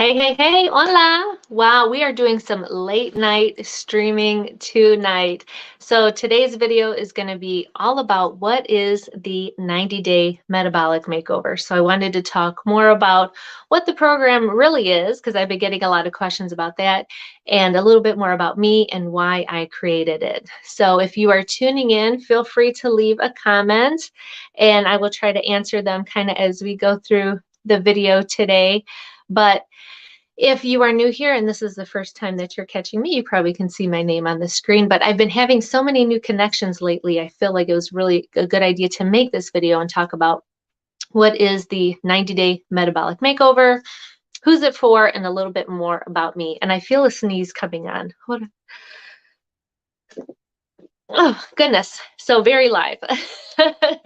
Hey, hey, hey, hola. Wow, we are doing some late night streaming tonight. So today's video is going to be all about what is the 90-day metabolic makeover. So I wanted to talk more about what the program really is, because I've been getting a lot of questions about that, and a little bit more about me and why I created it. So if you are tuning in, feel free to leave a comment, and I will try to answer them kind of as we go through the video today. But if you are new here and this is the first time that you're catching me, you probably can see my name on the screen, but I've been having so many new connections lately. I feel like it was really a good idea to make this video and talk about what is the 90-day metabolic makeover, who's it for, and a little bit more about me. And I feel a sneeze coming on. Oh, goodness. So very live.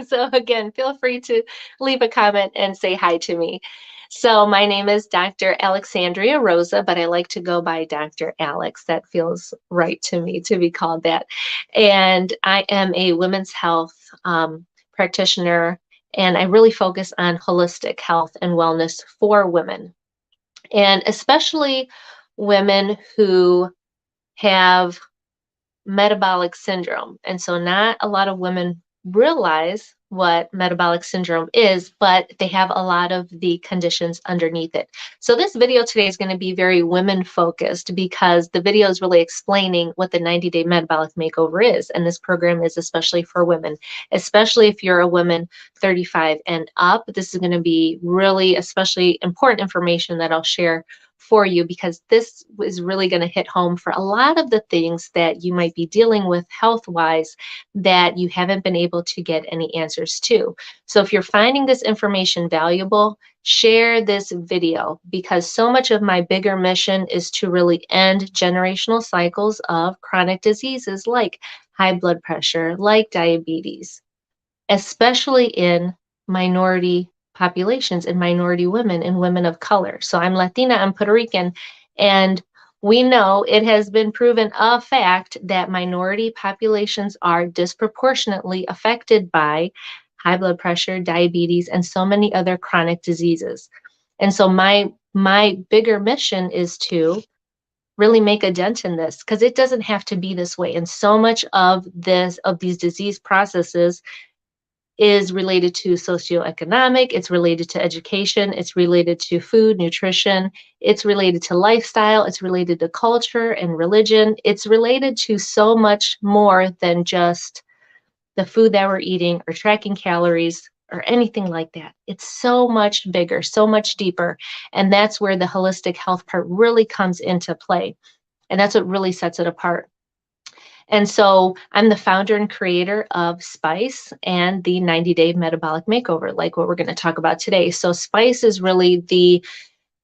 So again, feel free to leave a comment and say hi to me. So my name is Dr. Alexandria Rosa, but I like to go by Dr. Alex. That feels right to me to be called that. And I am a women's health practitioner, and I really focus on holistic health and wellness for women, and especially women who have metabolic syndrome. And so not a lot of women realize what metabolic syndrome is, but they have a lot of the conditions underneath it. So this video today is going to be very women focused, because the video is really explaining what the 90-day metabolic makeover is. And this program is especially for women, especially if you're a woman 35 and up. This is going to be really especially important information that I'll share for you, because this is really going to hit home for a lot of the things that you might be dealing with health-wise that you haven't been able to get any answers to. So if you're finding this information valuable, share this video, because so much of my bigger mission is to really end generational cycles of chronic diseases like high blood pressure, like diabetes, especially in minority populations and minority women and women of color. So I'm Latina, I'm Puerto Rican, and we know it has been proven a fact that minority populations are disproportionately affected by high blood pressure, diabetes, and so many other chronic diseases. And so my bigger mission is to really make a dent in this, because it doesn't have to be this way. And so much of these disease processes is related to socioeconomic, it's related to education, it's related to food, nutrition, it's related to lifestyle, it's related to culture and religion. It's related to so much more than just the food that we're eating or tracking calories or anything like that. It's so much bigger, so much deeper. And that's where the holistic health part really comes into play. And that's what really sets it apart. And so I'm the founder and creator of Spice and the 90-day metabolic makeover, like what we're going to talk about today. So Spice is really the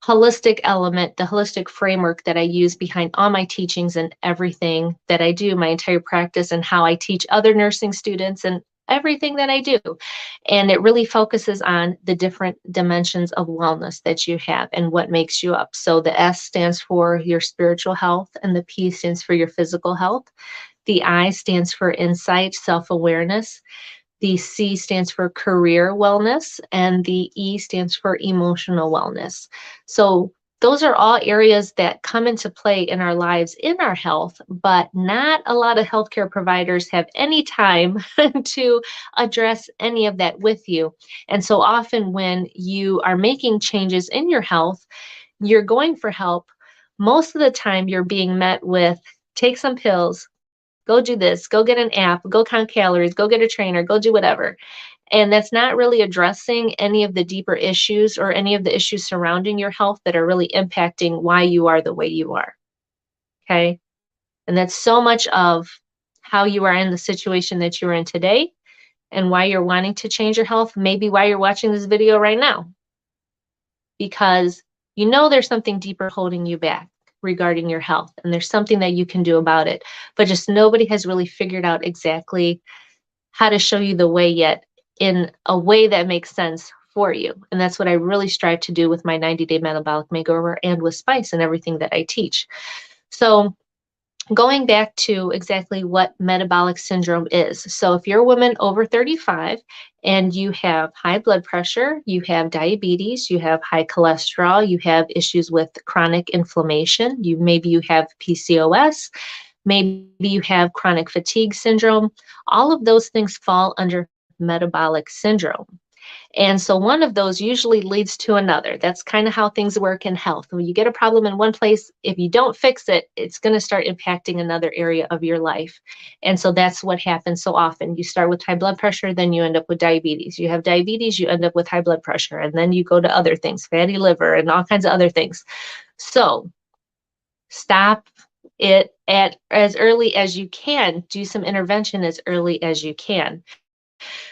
holistic element, the holistic framework that I use behind all my teachings and everything that I do, my entire practice, and how I teach other nursing students and everything that I do. And it really focuses on the different dimensions of wellness that you have and what makes you up. So the S stands for your spiritual health, and the P stands for your physical health. The I stands for insight, self-awareness. The C stands for career wellness, and the E stands for emotional wellness. So those are all areas that come into play in our lives, in our health, but not a lot of healthcare providers have any time to address any of that with you. And so often when you are making changes in your health, you're going for help. Most of the time you're being met with, take some pills, go do this, go get an app, go count calories, go get a trainer, go do whatever. And that's not really addressing any of the deeper issues or any of the issues surrounding your health that are really impacting why you are the way you are. Okay. And that's so much of how you are in the situation that you're in today, and why you're wanting to change your health, maybe why you're watching this video right now, because you know there's something deeper holding you back regarding your health, and there's something that you can do about it, but just nobody has really figured out exactly how to show you the way yet, in a way that makes sense for you. And that's what I really strive to do with my 90-day metabolic makeover and with Spice and everything that I teach. So going back to exactly what metabolic syndrome is. So, if you're a woman over 35 and you have high blood pressure, you have diabetes, you have high cholesterol, you have issues with chronic inflammation, maybe you have PCOS, maybe you have chronic fatigue syndrome, all of those things fall under metabolic syndrome. And so one of those usually leads to another. That's kind of how things work in health. When you get a problem in one place, if you don't fix it, it's going to start impacting another area of your life. And so that's what happens so often. You start with high blood pressure, then you end up with diabetes. You have diabetes, you end up with high blood pressure, and then you go to other things, fatty liver and all kinds of other things. So stop it at as early as you can. Do some intervention as early as you can.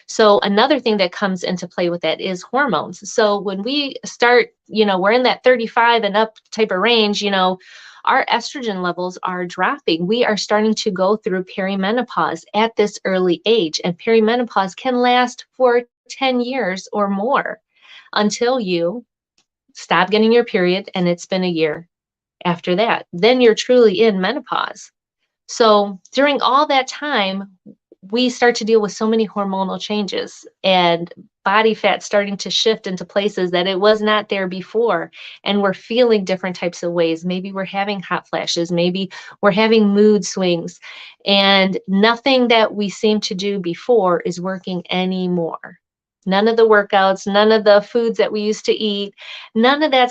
So another thing that comes into play with that is hormones. So when we start, we're in that 35 and up type of range, our estrogen levels are dropping. We are starting to go through perimenopause at this early age, and perimenopause can last for 10 years or more until you stop getting your period and it's been a year after that. Then you're truly in menopause. So during all that time, we start to deal with so many hormonal changes and body fat starting to shift into places that it was not there before. And we're feeling different types of ways. Maybe we're having hot flashes. Maybe we're having mood swings. And nothing that we seem to do before is working anymore. None of the workouts, none of the foods that we used to eat, none of that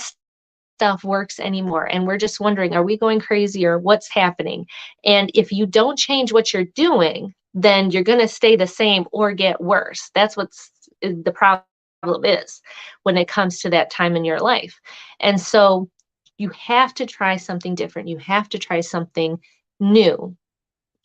stuff works anymore. And we're just wondering, are we going crazy or what's happening? And if you don't change what you're doing, then you're going to stay the same or get worse. That's what's the problem is when it comes to that time in your life. And so you have to try something different. You have to try something new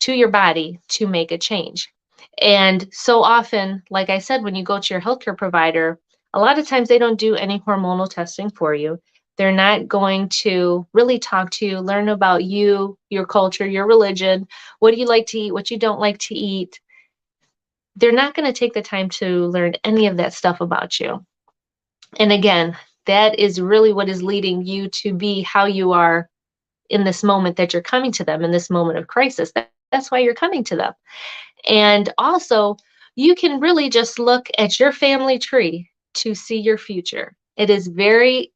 to your body to make a change. And so often, like I said, when you go to your healthcare provider, a lot of times they don't do any hormonal testing for you. They're not going to really talk to you, learn about you, your culture, your religion, what do you like to eat, what you don't like to eat. They're not going to take the time to learn any of that stuff about you. And again, that is really what is leading you to be how you are in this moment that you're coming to them, in this moment of crisis. That's why you're coming to them. And also, you can really just look at your family tree to see your future. It is very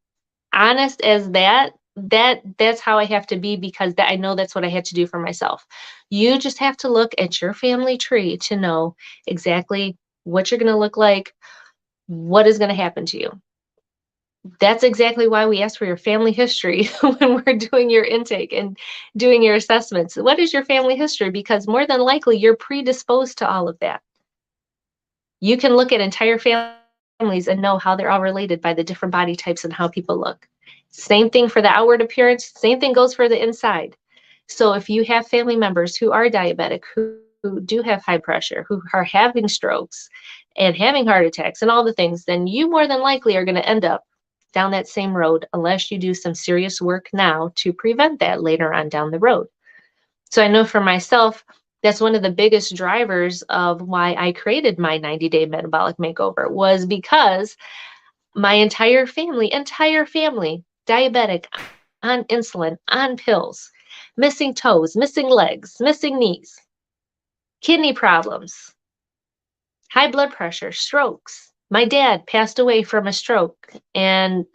honest as that's how I have to be, because I know that's what I had to do for myself. You just have to look at your family tree to know exactly what you're going to look like, what is going to happen to you. That's exactly why we ask for your family history when we're doing your intake and doing your assessments. What is your family history? Because more than likely you're predisposed to all of that. You can look at entire families and know how they're all related by the different body types and how people look. Same thing for the outward appearance, same thing goes for the inside. So if you have family members who are diabetic, who do have high pressure, who are having strokes and having heart attacks and all the things, then you more than likely are going to end up down that same road unless you do some serious work now to prevent that later on down the road. So I know for myself, that's one of the biggest drivers of why I created my 90-day metabolic makeover, was because my entire family, diabetic, on insulin, on pills, missing toes, missing legs, missing knees, kidney problems, high blood pressure, strokes. My dad passed away from a stroke and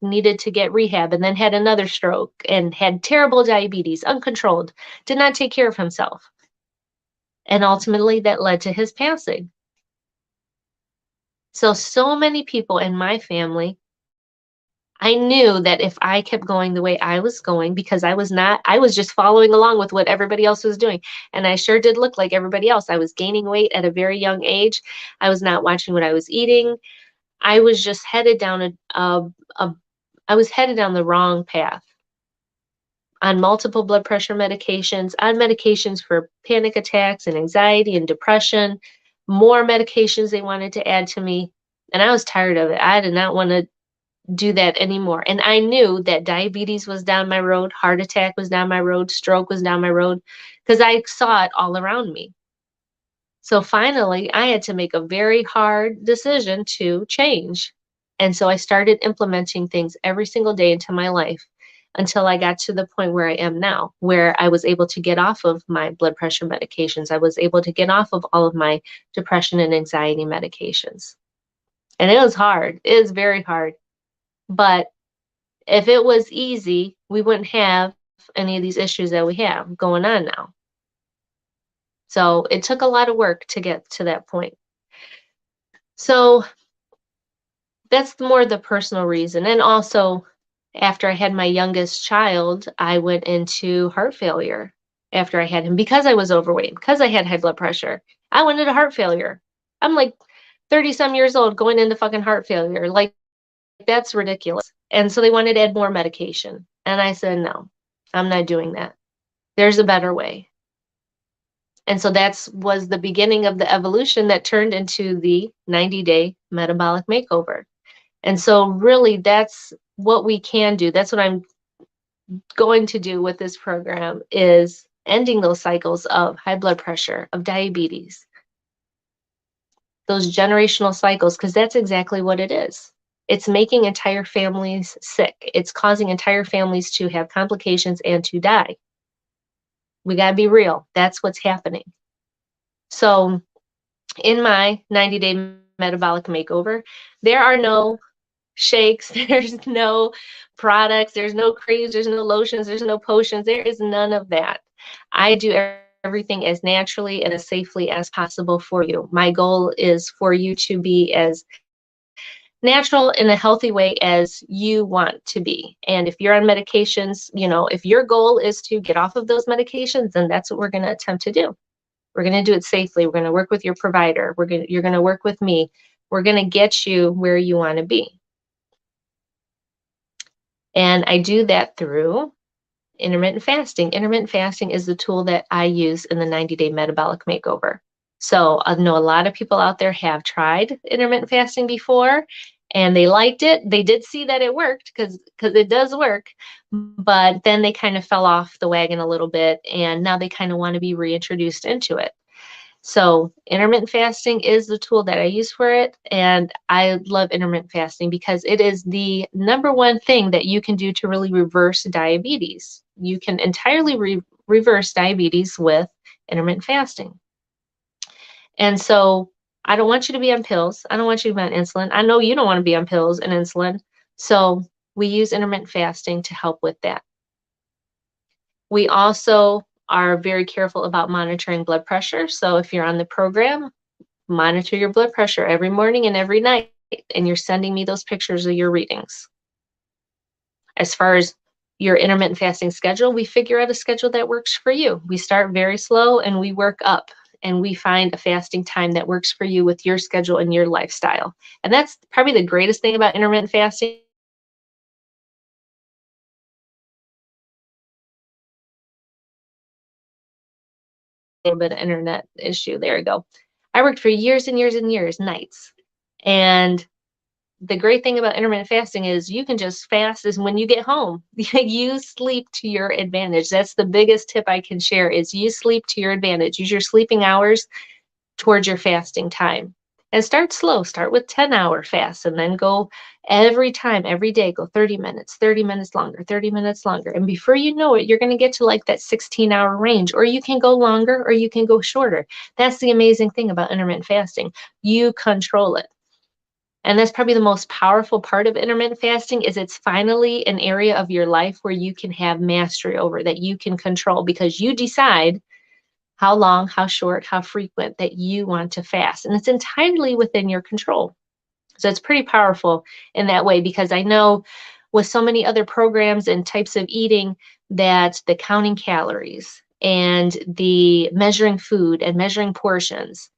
needed to get rehab, and then had another stroke and had terrible diabetes, uncontrolled, did not take care of himself. And ultimately that led to his passing. So many people in my family, I knew that if I kept going the way I was going, because I was just following along with what everybody else was doing. And I sure did look like everybody else. I was gaining weight at a very young age. I was not watching what I was eating. I was just headed down I was headed down the wrong path, on multiple blood pressure medications, on medications for panic attacks and anxiety and depression, more medications they wanted to add to me. And I was tired of it. I did not want to do that anymore. And I knew that diabetes was down my road, heart attack was down my road, stroke was down my road, because I saw it all around me. So finally, I had to make a very hard decision to change. And so I started implementing things every single day into my life until I got to the point where I am now, where I was able to get off of my blood pressure medications. I was able to get off of all of my depression and anxiety medications. And it was hard. It is very hard. But if it was easy, we wouldn't have any of these issues that we have going on now. So it took a lot of work to get to that point. So that's more the personal reason. And also, after I had my youngest child, I went into heart failure after I had him because I was overweight, because I had high blood pressure. I went into heart failure. I'm like 30 some years old going into fucking heart failure. Like, that's ridiculous. And so they wanted to add more medication. And I said, no, I'm not doing that. There's a better way. And so that was the beginning of the evolution that turned into the 90-day metabolic makeover. And so really that's what we can do. That's what I'm going to do with this program, is ending those cycles of high blood pressure, of diabetes, those generational cycles, because that's exactly what it is. It's making entire families sick. It's causing entire families to have complications and to die. We got to be real. That's what's happening. So in my 90-day metabolic makeover, there are no shakes, there's no products, there's no creams, there's no lotions, there's no potions. There is none of that. I do everything as naturally and as safely as possible for you. My goal is for you to be as natural in a healthy way as you want to be. And if you're on medications, if your goal is to get off of those medications, then that's what we're going to attempt to do. We're going to do it safely. We're going to work with your provider. You're going to work with me. We're going to get you where you want to be. And I do that through intermittent fasting. Intermittent fasting is the tool that I use in the 90-day metabolic makeover. So I know a lot of people out there have tried intermittent fasting before and they liked it. They did see that it worked because it does work, but then they kind of fell off the wagon a little bit and now they kind of want to be reintroduced into it. So intermittent fasting is the tool that I use for it. And I love intermittent fasting because it is the number one thing that you can do to really reverse diabetes. You can entirely reverse diabetes with intermittent fasting. And so I don't want you to be on pills. I don't want you to be on insulin. I know you don't want to be on pills and insulin. So we use intermittent fasting to help with that. We also are very careful about monitoring blood pressure. So if you're on the program, monitor your blood pressure every morning and every night, and you're sending me those pictures of your readings. As far as your intermittent fasting schedule, we figure out a schedule that works for you. We start very slow and we work up, and we find a fasting time that works for you with your schedule and your lifestyle. And that's probably the greatest thing about intermittent fasting. A little bit of internet issue. There we go. I worked for years and years and years, nights. And the great thing about intermittent fasting is you can just fast as when you get home. You sleep to your advantage. That's the biggest tip I can share, is you sleep to your advantage. Use your sleeping hours towards your fasting time. And start slow. Start with 10-hour fasts and then go every time, every day, go 30 minutes longer, 30 minutes longer. And before you know it, you're going to get to like that 16-hour range, or you can go longer or you can go shorter. That's the amazing thing about intermittent fasting. You control it. And that's probably the most powerful part of intermittent fasting, is it's finally an area of your life where you can have mastery over, that you can control, because you decide how long, how short, how frequent that you want to fast. And it's entirely within your control. So it's pretty powerful in that way, because I know with so many other programs and types of eating that the counting calories and the measuring food and measuring portions,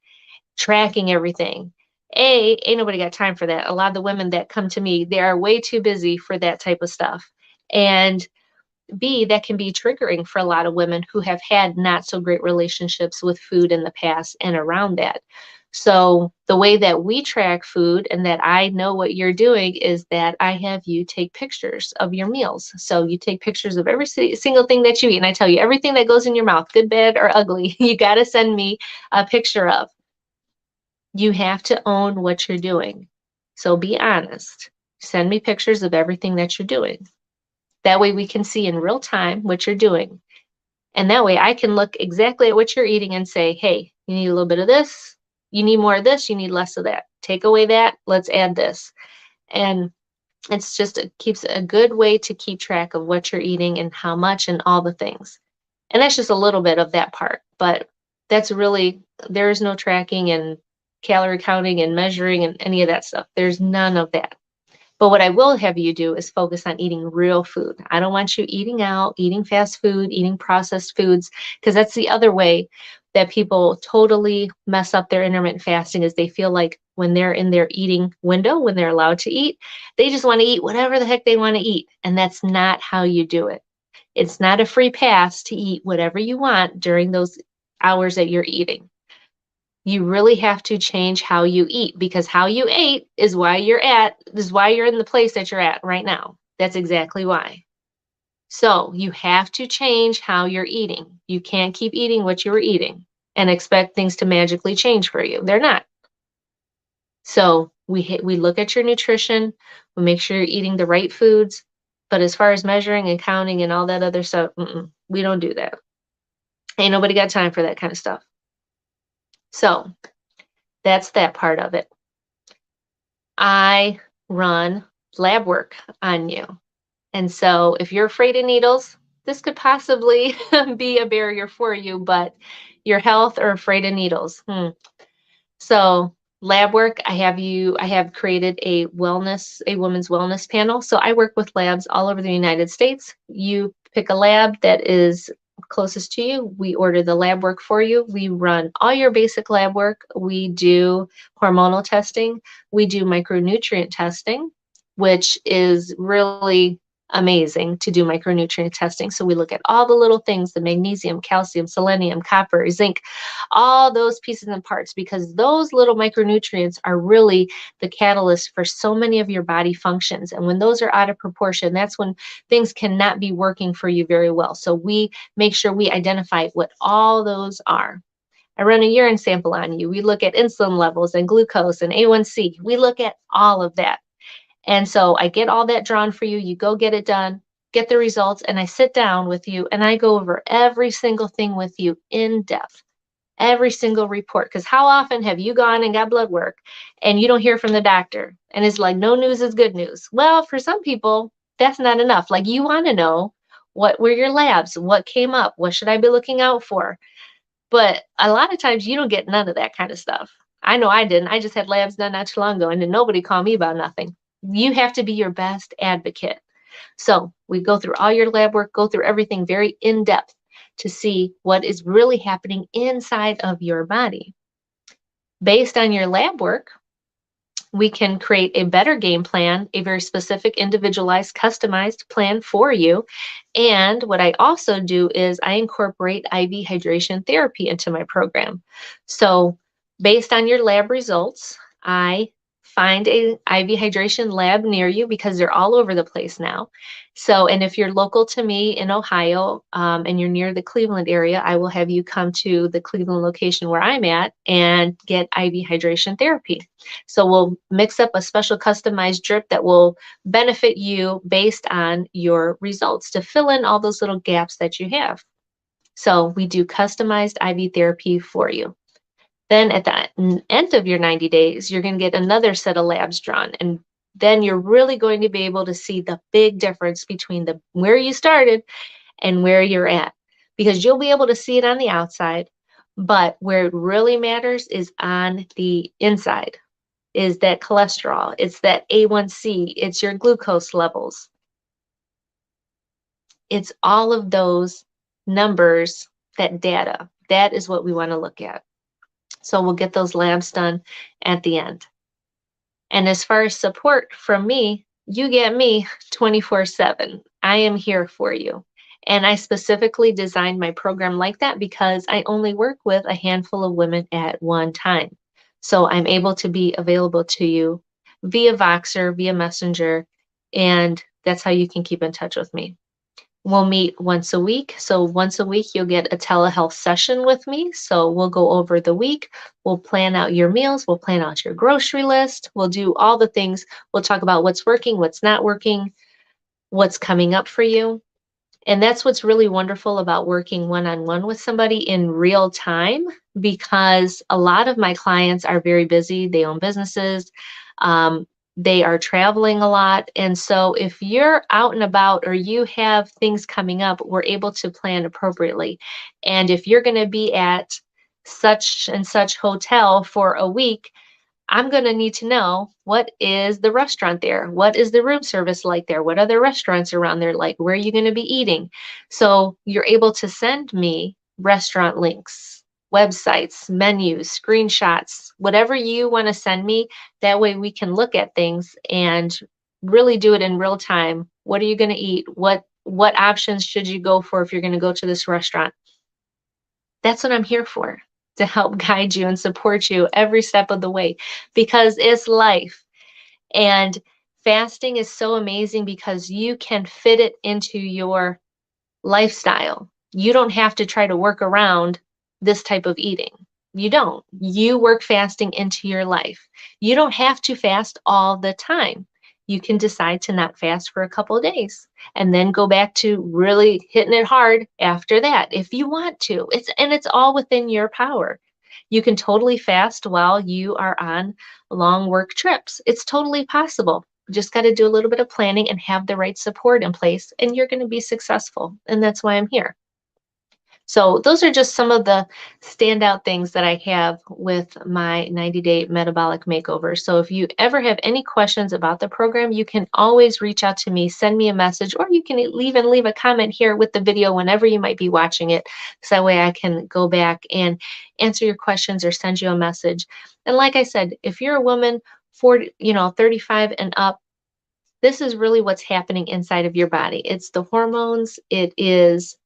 tracking everything, ain't nobody got time for that. A lot of the women that come to me, they are way too busy for that type of stuff. And B, that can be triggering for a lot of women who have had not so great relationships with food in the past and around that. So the way that we track food and that I know what you're doing is that I have you take pictures of your meals. So you take pictures of every single thing that you eat. And I tell you, everything that goes in your mouth, good, bad, or ugly, you got to send me a picture of. You have to own what you're doing. So be honest. Send me pictures of everything that you're doing. That way we can see in real time what you're doing. And that way I can look exactly at what you're eating and say, hey, you need a little bit of this, you need more of this, you need less of that. Take away that, let's add this. And it's just, it keeps a good way to keep track of what you're eating and how much and all the things. And that's just a little bit of that part. But that's really, there is no tracking and calorie counting and measuring and any of that stuff. There's none of that. But what I will have you do is focus on eating real food. I don't want you eating out, eating fast food, eating processed foods, because that's the other way that people totally mess up their intermittent fasting is they feel like when they're in their eating window, when they're allowed to eat, they just want to eat whatever the heck they want to eat. And that's not how you do it. It's not a free pass to eat whatever you want during those hours that you're eating. You really have to change how you eat, because how you ate is why you're in the place that you're at right now. That's exactly why. So you have to change how you're eating. You can't keep eating what you were eating and expect things to magically change for you. They're not. So we look at your nutrition, we make sure you're eating the right foods, but as far as measuring and counting and all that other stuff, we don't do that. Ain't nobody got time for that kind of stuff. So that's that part of it. I run lab work on you. And so if you're afraid of needles, this could possibly be a barrier for you, but your health or afraid of needles. So lab work, I have created a women's wellness panel. So I work with labs all over the United States. You pick a lab that is closest to you. We order the lab work for you. We run all your basic lab work. We do hormonal testing. We do micronutrient testing, which is really amazing to do micronutrient testing. So we look at all the little things, the magnesium, calcium, selenium, copper, zinc, all those pieces and parts, because those little micronutrients are really the catalyst for so many of your body functions. And when those are out of proportion, that's when things cannot be working for you very well. So we make sure we identify what all those are. I run a urine sample on you. We look at insulin levels and glucose and A1C. We look at all of that. And so I get all that drawn for you. You go get it done, get the results, and I sit down with you and I go over every single thing with you in depth, every single report. Because how often have you gone and got blood work and you don't hear from the doctor? And it's like, no news is good news. Well, for some people, that's not enough. Like, you want to know, what were your labs? What came up? What should I be looking out for? But a lot of times you don't get none of that kind of stuff. I know I didn't. I just had labs done not too long ago and then nobody called me about nothing. You have to be your best advocate. So we go through all your lab work, go through everything very in depth to see what is really happening inside of your body. Based on your lab work, we can create a better game plan, a very specific, individualized, customized plan for you. And what I also do is I incorporate IV hydration therapy into my program. So based on your lab results, I find a IV hydration lab near you, because they're all over the place now. So, and if you're local to me in Ohio, and you're near the Cleveland area, I will have you come to the Cleveland location where I'm at and get IV hydration therapy. So we'll mix up a special customized drip that will benefit you based on your results to fill in all those little gaps that you have. So we do customized IV therapy for you. Then at the end of your 90 days, you're going to get another set of labs drawn. And then you're really going to be able to see the big difference between where you started and where you're at, because you'll be able to see it on the outside. But where it really matters is on the inside, is that cholesterol, it's that A1C, it's your glucose levels. It's all of those numbers, that data. That is what we want to look at. So we'll get those labs done at the end. And as far as support from me, you get me 24/7. I am here for you. And I specifically designed my program like that because I only work with a handful of women at one time. So I'm able to be available to you via Voxer, via Messenger, and that's how you can keep in touch with me. We'll meet once a week. So once a week, you'll get a telehealth session with me. So we'll go over the week. We'll plan out your meals. We'll plan out your grocery list. We'll do all the things. We'll talk about what's working, what's not working. what's coming up for you. And that's what's really wonderful about working one-on-one with somebody in real time, because a lot of my clients are very busy. They own businesses. Um, they are traveling a lot. And so if you're out and about or you have things coming up, we're able to plan appropriately. And if you're going to be at such and such hotel for a week, I'm going to need to know, what is the restaurant there? What is the room service like there? What other restaurants around there like? Where are you going to be eating? So you're able to send me restaurant links, websites, menus, screenshots, whatever you want to send me. That way we can look at things and really do it in real time. What are you going to eat? What options should you go for if you're going to go to this restaurant? That's what I'm here for, to help guide you and support you every step of the way, because it's life. And fasting is so amazing because you can fit it into your lifestyle. You don't have to try to work around this type of eating. You don't. You work fasting into your life. You don't have to fast all the time. You can decide to not fast for a couple of days and then go back to really hitting it hard after that if you want to. It's all within your power. You can totally fast while you are on long work trips. It's totally possible. Just got to do a little bit of planning and have the right support in place, and you're going to be successful. And that's why I'm here. So those are just some of the standout things that I have with my 90-day metabolic makeover. So if you ever have any questions about the program, you can always reach out to me, send me a message, or you can leave a comment here with the video whenever you might be watching it. So that way I can go back and answer your questions or send you a message. And like I said, if you're a woman 40, 35 and up, this is really what's happening inside of your body. It's the hormones, it is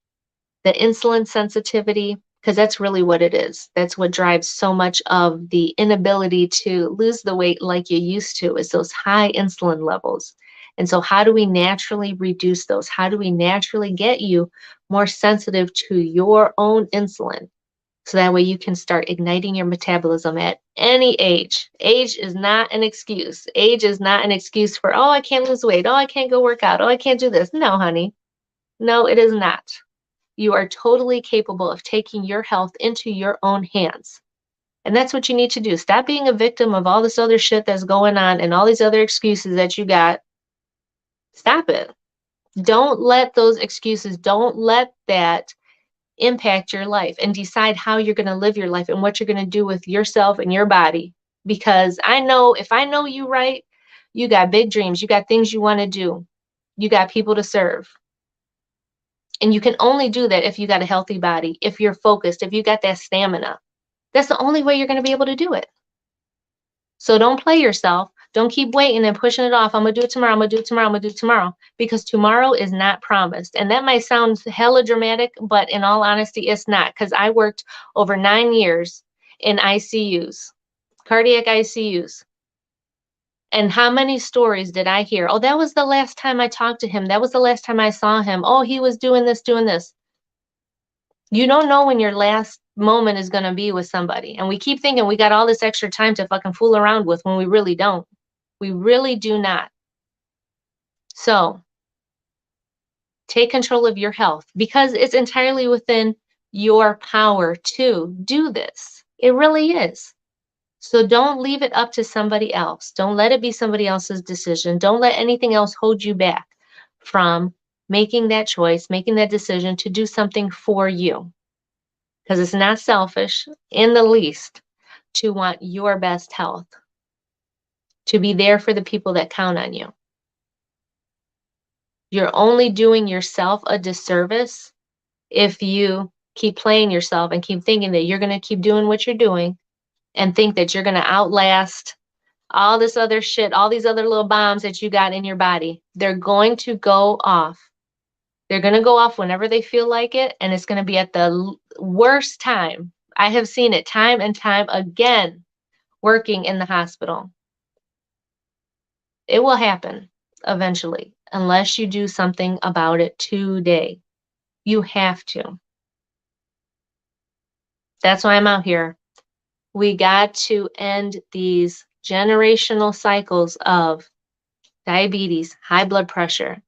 the insulin sensitivity, because that's really what it is. That's what drives so much of the inability to lose the weight like you used to, is those high insulin levels. And so how do we naturally reduce those? How do we naturally get you more sensitive to your own insulin? So that way you can start igniting your metabolism at any age. Age is not an excuse. Age is not an excuse for, oh, I can't lose weight. Oh, I can't go work out. Oh, I can't do this. No, honey. No, it is not. You are totally capable of taking your health into your own hands. And that's what you need to do. Stop being a victim of all this other shit that's going on and all these other excuses that you got. Stop it. Don't let those excuses, don't let that impact your life, and decide how you're going to live your life and what you're going to do with yourself and your body. Because I know, if I know you right, you got big dreams, you got things you want to do, you got people to serve. And you can only do that if you got a healthy body, if you're focused, if you got that stamina. That's the only way you're going to be able to do it. So don't play yourself. Don't keep waiting and pushing it off. I'm going to do it tomorrow. I'm going to do it tomorrow. I'm going to do it tomorrow. Because tomorrow is not promised. And that might sound hella dramatic, but in all honesty, it's not. Because I worked over 9 years in ICUs, cardiac ICUs. And how many stories did I hear? Oh, that was the last time I talked to him. That was the last time I saw him. Oh, he was doing this, doing this. You don't know when your last moment is going to be with somebody. And we keep thinking we got all this extra time to fucking fool around with when we really don't. We really do not. So take control of your health, because it's entirely within your power to do this. It really is. So don't leave it up to somebody else. Don't let it be somebody else's decision. Don't let anything else hold you back from making that choice, making that decision to do something for you. Because it's not selfish in the least to want your best health, to be there for the people that count on you. You're only doing yourself a disservice if you keep playing yourself and keep thinking that you're going to keep doing what you're doing and think that you're going to outlast all this other shit, all these other little bombs that you got in your body. They're going to go off. They're going to go off whenever they feel like it, and it's going to be at the worst time. I have seen it time and time again working in the hospital. It will happen eventually, unless you do something about it today. You have to. That's why I'm out here. We got to end these generational cycles of diabetes, high blood pressure,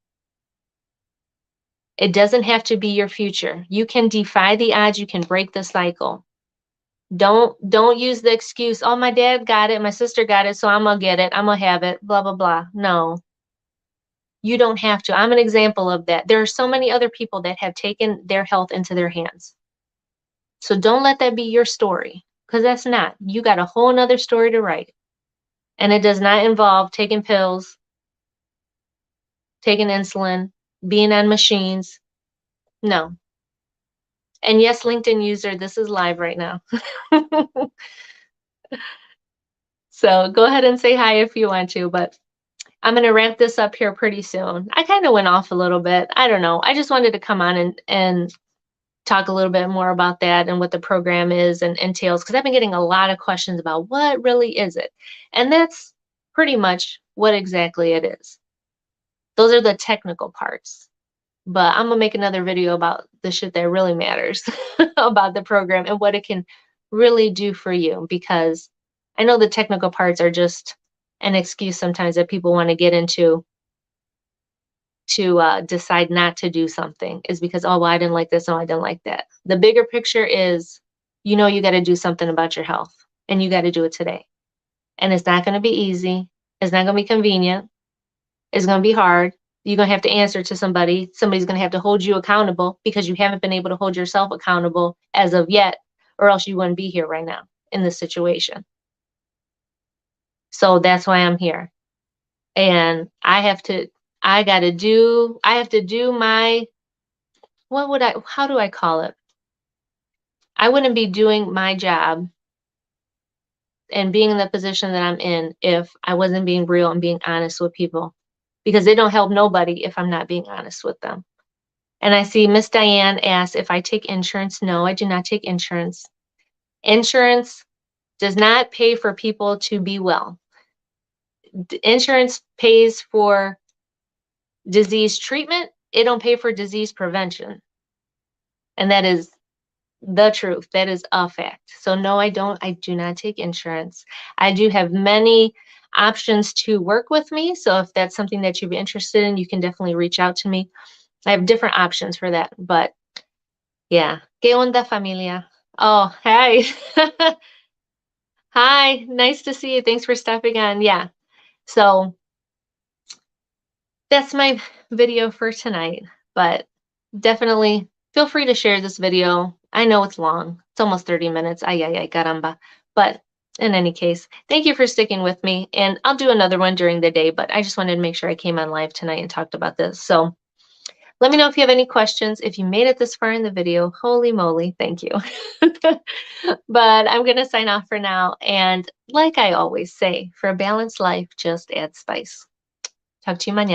It doesn't have to be your future. You can defy the odds. You can break the cycle. Don't use the excuse, oh, my dad got it, my sister got it, so I'm gonna get it, I'm gonna have it, blah, blah, blah. No, you don't have to. I'm an example of that. There are so many other people that have taken their health into their hands. So don't let that be your story, because that's not. You got a whole nother story to write. And it does not involve taking pills, taking insulin, being on machines. No. And yes, LinkedIn user, this is live right now. So go ahead and say hi if you want to, but I'm going to wrap this up here pretty soon. I kind of went off a little bit. I don't know. I just wanted to come on and talk a little bit more about that and what the program is and entails, because I've been getting a lot of questions about what really is it. And that's pretty much what exactly it is. Those are the technical parts. But I'm going to make another video about the shit that really matters about the program and what it can really do for you, because I know the technical parts are just an excuse sometimes that people want to get into to decide not to do something, is because, oh, well, I didn't like this, oh, I didn't like that. The bigger picture is, you know, you got to do something about your health, and you got to do it today. And it's not going to be easy. It's not going to be convenient. It's going to be hard. You're going to have to answer to somebody. Somebody's going to have to hold you accountable, because you haven't been able to hold yourself accountable as of yet, or else you wouldn't be here right now in this situation. So that's why I'm here. And I have to do my, how do I call it? I wouldn't be doing my job and being in the position that I'm in if I wasn't being real and being honest with people, because they don't help nobody if I'm not being honest with them. And I see Miss Diane asks if I take insurance. No, I do not take insurance. Insurance does not pay for people to be well. Insurance pays for disease treatment. It don't pay for disease prevention. And that is the truth. That is a fact. So no, I do not take insurance. I do have many options to work with me. So if that's something that you'd be interested in, you can definitely reach out to me. I have different options for that. But yeah. ¿Qué onda, familia? Oh, hi. Hi. Nice to see you. Thanks for stopping on. Yeah. So that's my video for tonight. But definitely feel free to share this video. I know it's long. It's almost 30 minutes. Ay, ay, ay, caramba. But in any case, thank you for sticking with me. And I'll do another one during the day, but I just wanted to make sure I came on live tonight and talked about this. So let me know if you have any questions. If you made it this far in the video, holy moly, thank you. But I'm going to sign off for now. And like I always say, for a balanced life, just add spice. Talk to you mañana.